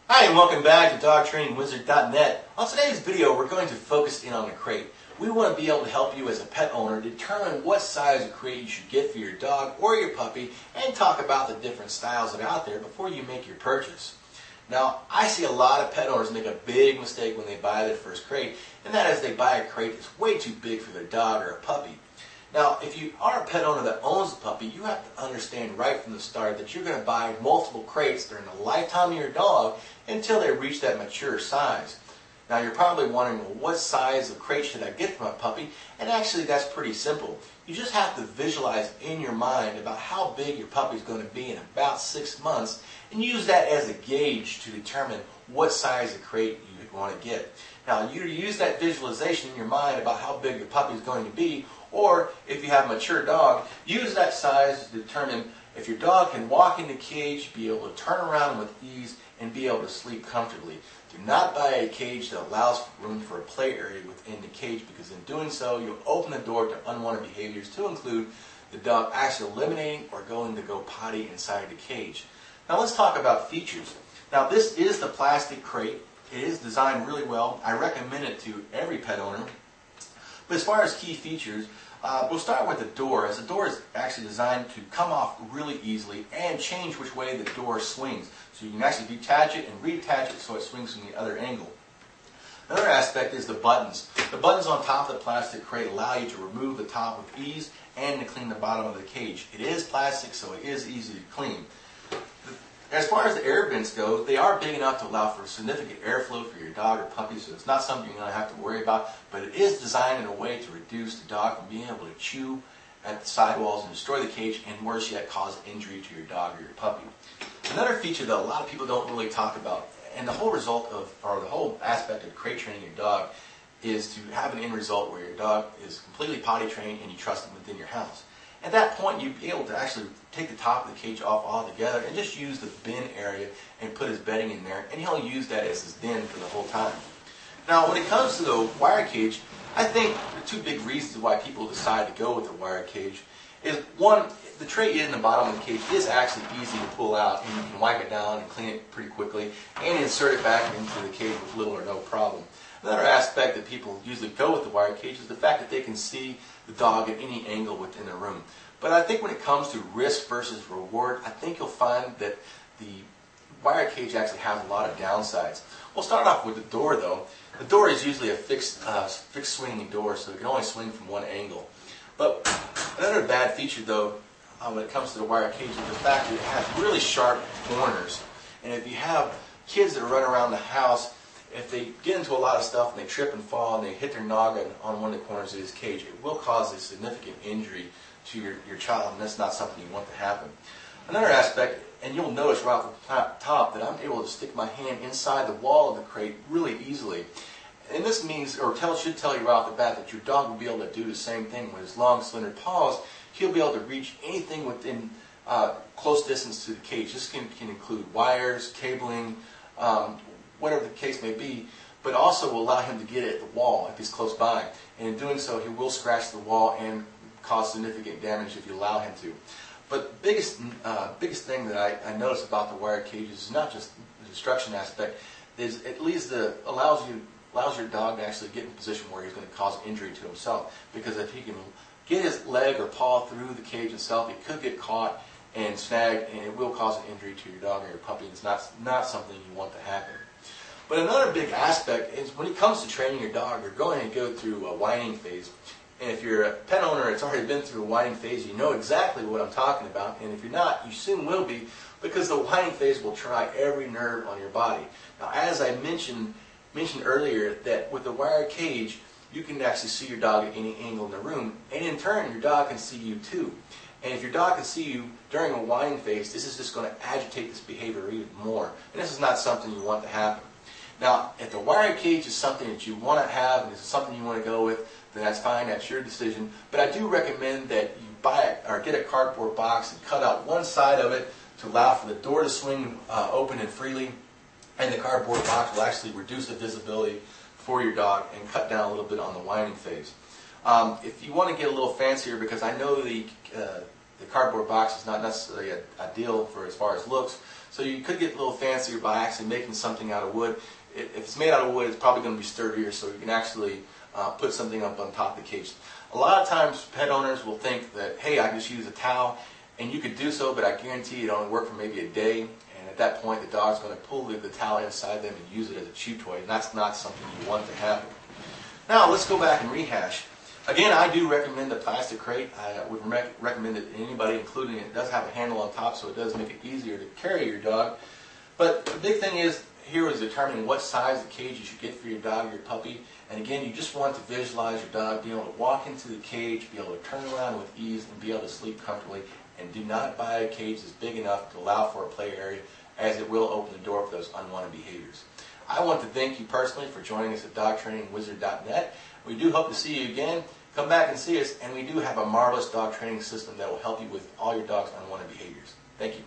Hi and welcome back to DogTrainingWizard.net. On today's video we're going to focus in on the crate. We want to be able to help you as a pet owner determine what size of crate you should get for your dog or your puppy and talk about the different styles that are out there before you make your purchase. Now, I see a lot of pet owners make a big mistake when they buy their first crate, and that is they buy a crate that's way too big for their dog or a puppy. Now, if you are a pet owner that owns a puppy, you have to understand right from the start that you're going to buy multiple crates during the lifetime of your dog until they reach that mature size. Now, you're probably wondering, well, what size of crate should I get for my puppy? And actually, that's pretty simple. You just have to visualize in your mind about how big your puppy is going to be in about 6 months and use that as a gauge to determine what size of crate you want to get. Now, you use that visualization in your mind about how big your puppy is going to be, or if you have a mature dog, use that size to determine if your dog can walk in the cage, be able to turn around with ease, and be able to sleep comfortably. Do not buy a cage that allows room for a play area within the cage, because in doing so, you'll open the door to unwanted behaviors, to include the dog actually eliminating or going to go potty inside the cage. Now let's talk about features. Now this is the plastic crate. It is designed really well. I recommend it to every pet owner. But as far as key features, we'll start with the door, as the door is actually designed to come off really easily and change which way the door swings. So you can actually detach it and reattach it so it swings from the other angle. Another aspect is the buttons. The buttons on top of the plastic crate allow you to remove the top with ease and to clean the bottom of the cage. It is plastic, so it is easy to clean. As far as the air vents go, they are big enough to allow for significant airflow for your dog or puppy, so it's not something you're going to have to worry about, but it is designed in a way to reduce the dog from being able to chew at the sidewalls and destroy the cage, and worse yet, cause injury to your dog or your puppy. Another feature that a lot of people don't really talk about, and the whole result of, or the whole aspect of crate training your dog, is to have an end result where your dog is completely potty trained and you trust him within your house. At that point, you'd be able to actually take the top of the cage off altogether and just use the bin area and put his bedding in there, and he'll use that as his den for the whole time. Now, when it comes to the wire cage, I think the two big reasons why people decide to go with the wire cage is, one, the tray in the bottom of the cage is actually easy to pull out, and you can wipe it down and clean it pretty quickly and insert it back into the cage with little or no problem. Another aspect that people usually go with the wire cage is the fact that they can see the dog at any angle within the room. But I think when it comes to risk versus reward, I think you'll find that the wire cage actually has a lot of downsides. We'll start off with the door, though. The door is usually a fixed swinging door, so it can only swing from one angle. But another bad feature, though, when it comes to the wire cage is the fact that it has really sharp corners. And if you have kids that run around the house, if they get into a lot of stuff and they trip and fall and they hit their noggin on one of the corners of this cage, it will cause a significant injury to your child, and that's not something you want to happen. Another aspect, and you'll notice right off the top, that I'm able to stick my hand inside the wall of the crate really easily. And this means, or should tell you right off the bat, that your dog will be able to do the same thing with his long, slender paws. He'll be able to reach anything within close distance to the cage. This can include wires, cabling, whatever the case may be, but also will allow him to get at the wall if he's close by. And in doing so, he will scratch the wall and cause significant damage if you allow him to. But the biggest thing that I notice about the wire cages is not just the destruction aspect, is it allows your dog to actually get in a position where he's going to cause injury to himself. Because if he can get his leg or paw through the cage itself, he could get caught and snagged, and it will cause an injury to your dog or your puppy. It's not something you want to happen. But another big aspect is when it comes to training your dog, you're going to go through a whining phase. And if you're a pet owner that's already been through a whining phase, you know exactly what I'm talking about. And if you're not, you soon will be, because the whining phase will try every nerve on your body. Now, as I mentioned earlier, that with the wire cage, you can actually see your dog at any angle in the room, and in turn, your dog can see you too. And if your dog can see you during a whining phase, this is just going to agitate this behavior even more. And this is not something you want to happen. Now, if the wire cage is something that you want to have, and this is something you want to go with, then that's fine, that's your decision. But I do recommend that you buy it or get a cardboard box and cut out one side of it to allow for the door to swing open and freely. And the cardboard box will actually reduce the visibility for your dog and cut down a little bit on the whining phase. If you want to get a little fancier, because I know the cardboard box is not necessarily ideal for as far as looks, So you could get a little fancier by actually making something out of wood. If it's made out of wood, it's probably going to be sturdier, so you can actually put something up on top of the cage. A lot of times pet owners will think that, hey, I can just use a towel, and you could do so, but I guarantee it only work for maybe a day, and at that point the dog's going to pull the towel inside them and use it as a chew toy, and that's not something you want to happen. Now let's go back and rehash. Again, I do recommend the plastic crate. I would recommend it to anybody, including it does have a handle on top, so it does make it easier to carry your dog. But the big thing is here is determining what size of cage you should get for your dog or your puppy. And again, you just want to visualize your dog being able to walk into the cage, be able to turn around with ease, and be able to sleep comfortably. And do not buy a cage that's big enough to allow for a play area, as it will open the door for those unwanted behaviors. I want to thank you personally for joining us at DogTrainingWizard.net. We do hope to see you again. Come back and see us, and we do have a marvelous dog training system that will help you with all your dog's unwanted behaviors. Thank you.